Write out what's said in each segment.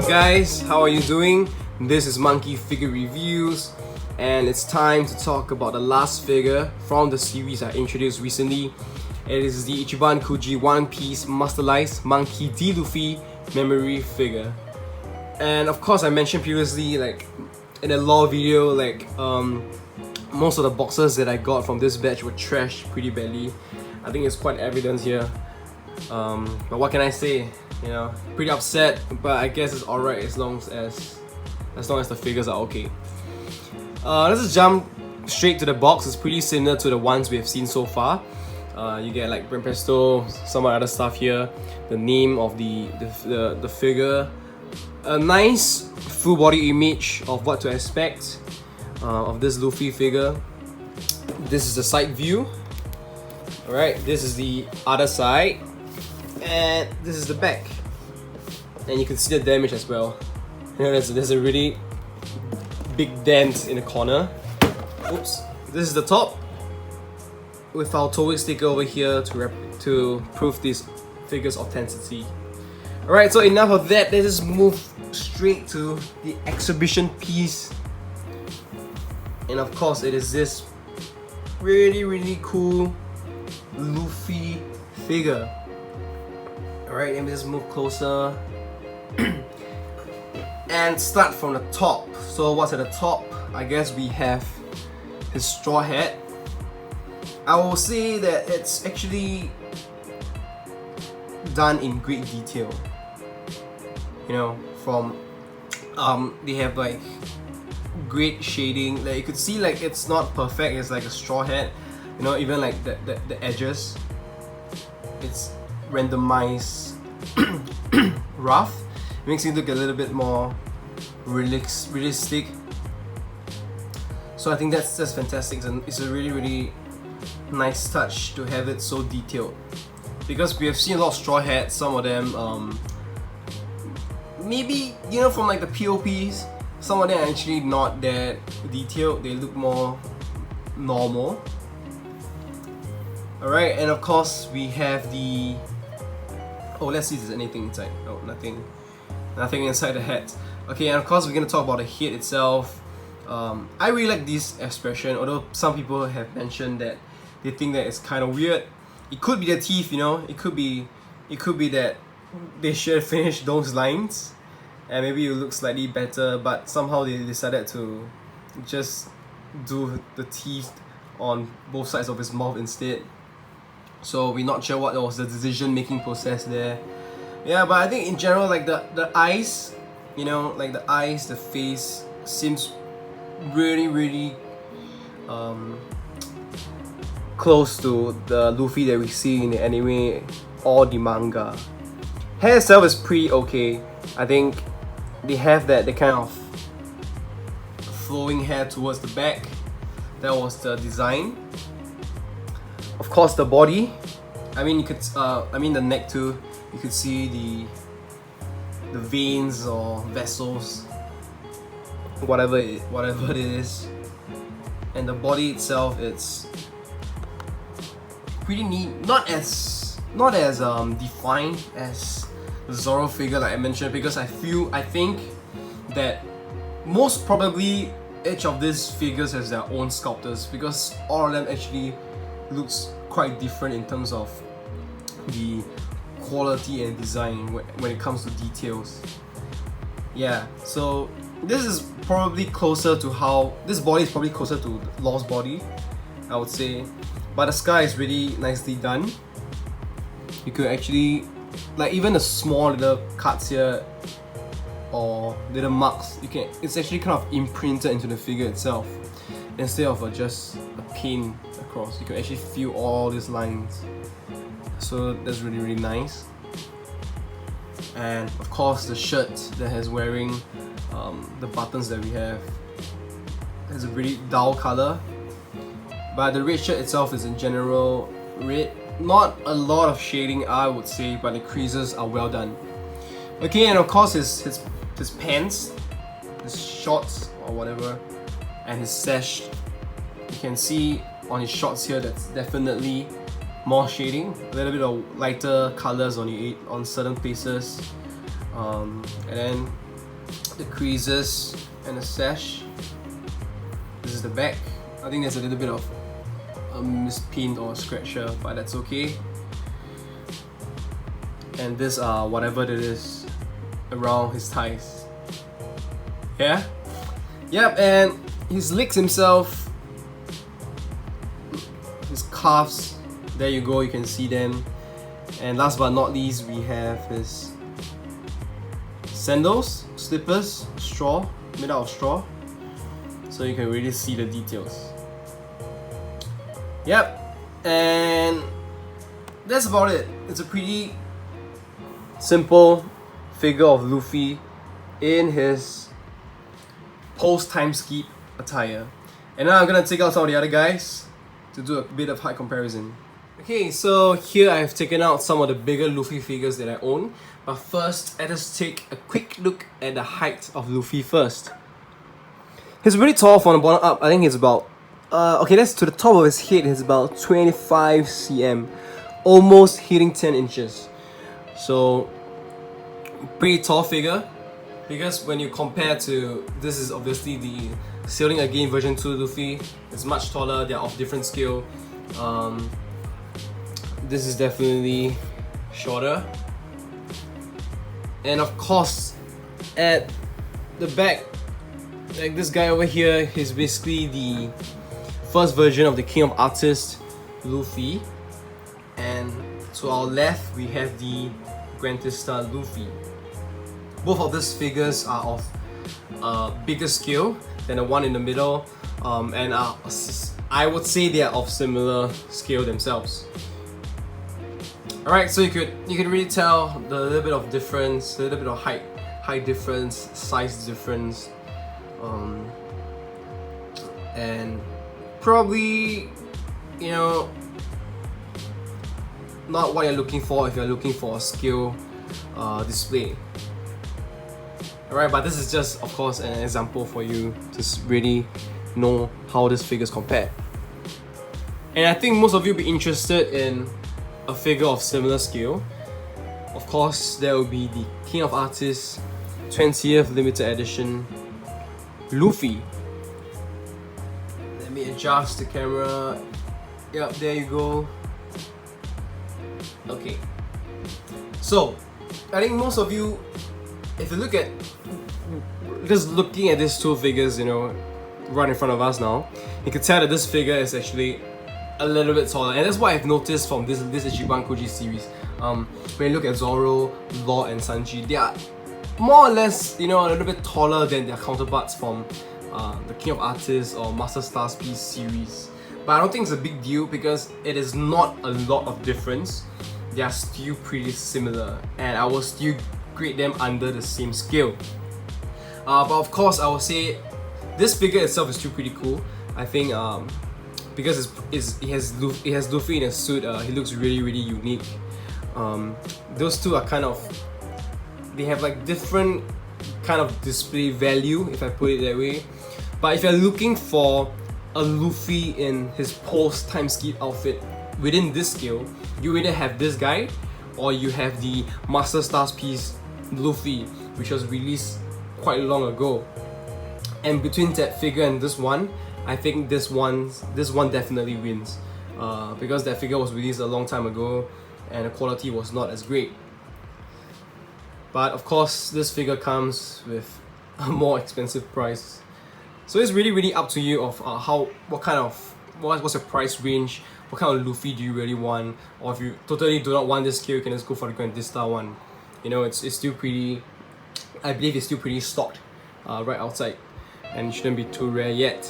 Guys, how are you doing? This is Monkey Figure Reviews, and it's time to talk about the last figure from the series I introduced recently. It is the Ichiban Kuji One Piece Masterlise Monkey D. Luffy memory figure. And of course, I mentioned previously, like in a lore video, like most of the boxes that I got from this batch were trashed pretty badly. I think it's quite evident here. But what can I say? You know, pretty upset, but I guess it's alright as long as the figures are okay. Let's just jump straight to the box. It's pretty similar to the ones we have seen so far. You get like BANPRESTO, some other stuff here, the name of the figure, a nice full body image of what to expect of this Luffy figure. This is the side view. Alright, this is the other side. And this is the back, and you can see the damage as well. You know, there's a really big dent in the corner. Oops. This is the top with our Toei sticker over here to prove this figure's authenticity. Alright, so enough of that. Let's just move straight to the exhibition piece. And of course, it is this really cool Luffy figure. Alright, let me just move closer and start from the top. So what's at the top? I guess we have his straw hat. I will say that it's actually done in great detail. You know, from they have like great shading. Like you could see, like it's not perfect. It's like a straw hat. You know, even like the edges. It's randomized rough. It makes it look a little bit more realistic. So I think that's fantastic, and it's a really nice touch to have it so detailed. Because we have seen a lot of straw hats, some of them maybe, you know, from like the POPs, some of them are actually not that detailed, they look more normal. Alright, and of course we have the... Oh, let's see if there's anything inside. Oh, nothing inside the hat. Okay, and of course we're gonna talk about the head itself. I really like this expression, although some people have mentioned that they think that it's kind of weird. It could be the teeth, you know. It could be that they should have finished those lines, and maybe it will look slightly better. But somehow they decided to just do the teeth on both sides of his mouth instead. So we're not sure what was the decision-making process there. Yeah, but I think in general, like the eyes, you know, like the eyes, the face seems really close to the Luffy that we see in the anime or the manga. Hair itself is pretty okay. I think they have the kind of flowing hair towards the back. That was the design. Of course, the body. I mean, you could. The neck too. You could see the veins or vessels, whatever it is. And the body itself, it's pretty neat. Not as defined as the Zoro figure like I mentioned, because I think that most probably each of these figures has their own sculptors, because all of them actually looks quite different in terms of the quality and design when it comes to details. Yeah, so this is probably closer to how this body is probably closer to Law's body, I would say. But the sky is really nicely done. You could actually, like, even the small little cuts here or little marks, it's actually kind of imprinted into the figure itself instead of just a paint across. You can actually feel all these lines, so that's really nice. And of course the shirt that he's wearing, the buttons that we have, has a really dull color, but the red shirt itself is in general red. Not a lot of shading, I would say, but the creases are well done. Okay, and of course his his pants, his shorts or whatever, and his sash. You can see on his shorts here that's definitely more shading, a little bit of lighter colors on certain places, and then the creases and the sash. This is the back. I think there's a little bit of a mispin or scratcher, but that's okay. And this whatever it is around his thighs. Yeah? Yep, and his legs himself, his calves, there you go, you can see them. And last but not least, we have his sandals, slippers, straw, made out of straw. So you can really see the details. Yep, and that's about it. It's a pretty simple figure of Luffy in his post-time skip attire. And now I'm gonna take out some of the other guys to do a bit of height comparison. Okay, so here I've taken out some of the bigger Luffy figures that I own. But first, let us take a quick look at the height of Luffy first. He's really tall from the bottom up. I think he's about okay, that's to the top of his head. He's about 25 cm, almost hitting 10 inches. So pretty tall figure, because when you compare to, this is obviously the Sailing Again version 2 Luffy. It's much taller. They're of different scale. This is definitely shorter, and of course at the back, like this guy over here, he's basically the first version of the King of Artists Luffy, and to our left we have the Grandista Luffy. Both of these figures are of bigger scale than the one in the middle, and I would say they are of similar scale themselves. Alright, so you could really tell the little bit of difference, a little bit of height difference, size difference, and probably, you know, not what you're looking for if you're looking for a scale display. Alright, but this is just, of course, an example for you to really know how these figures compare. And I think most of you will be interested in a figure of similar scale. Of course, there will be the King of Artists 20th limited edition Luffy. Let me adjust the camera. Yep, there you go. Okay. So, I think most of you, if you look at, just looking at these two figures, you know, right in front of us now, you can tell that this figure is actually a little bit taller, and that's what I've noticed from this Ichiban Kuji series. When you look at Zoro, Law, and Sanji, they are more or less, you know, a little bit taller than their counterparts from the King of Artists or Master Stars Piece series. But I don't think it's a big deal because it is not a lot of difference. They are still pretty similar, and I will still grade them under the same scale. But of course, I will say this figure itself is still pretty cool. I think because it has Luffy in a suit, he looks really unique. Those two are kind of, they have like different kind of display value, if I put it that way. But if you're looking for a Luffy in his post-time skip outfit within this scale, you either have this guy or you have the Master Stars Piece Luffy, which was released quite long ago. And between that figure and this one, I think this one definitely wins, because that figure was released a long time ago and the quality was not as great. But of course, this figure comes with a more expensive price, so it's really up to you of what's your price range, what kind of Luffy do you really want, or if you totally do not want this scale, you can just go for the Grandista one. You know, it's still pretty, I believe it's still pretty stocked right outside, and it shouldn't be too rare yet.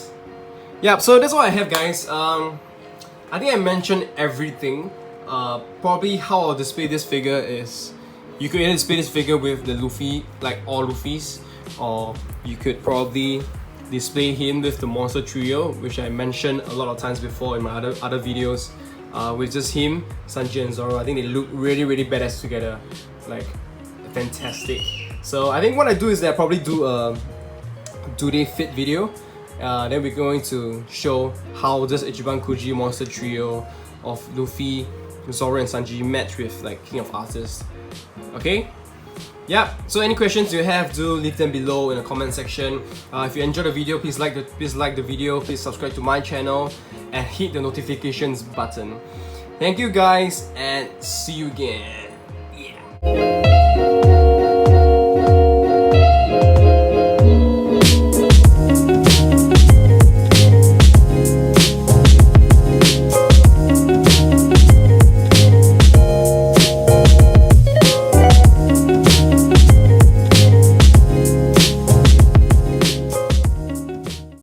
Yeah, so that's all I have, guys. I think I mentioned everything. Probably how I'll display this figure is, you could either display this figure with the Luffy, like all Luffys, or you could probably display him with the Monster Trio, which I mentioned a lot of times before in my other videos, with just him, Sanji, and Zoro. I think they look really badass together, like fantastic. So I think what I do is that I probably do a do-day fit video. Then we're going to show how this Ichiban Kuji monster trio of Luffy, Zoro and Sanji match with like King of Artists. Okay? Yeah, so any questions you have, do leave them below in the comment section. If you enjoyed the video, please like the video, please subscribe to my channel and hit the notifications button. Thank you guys and see you again. Yeah.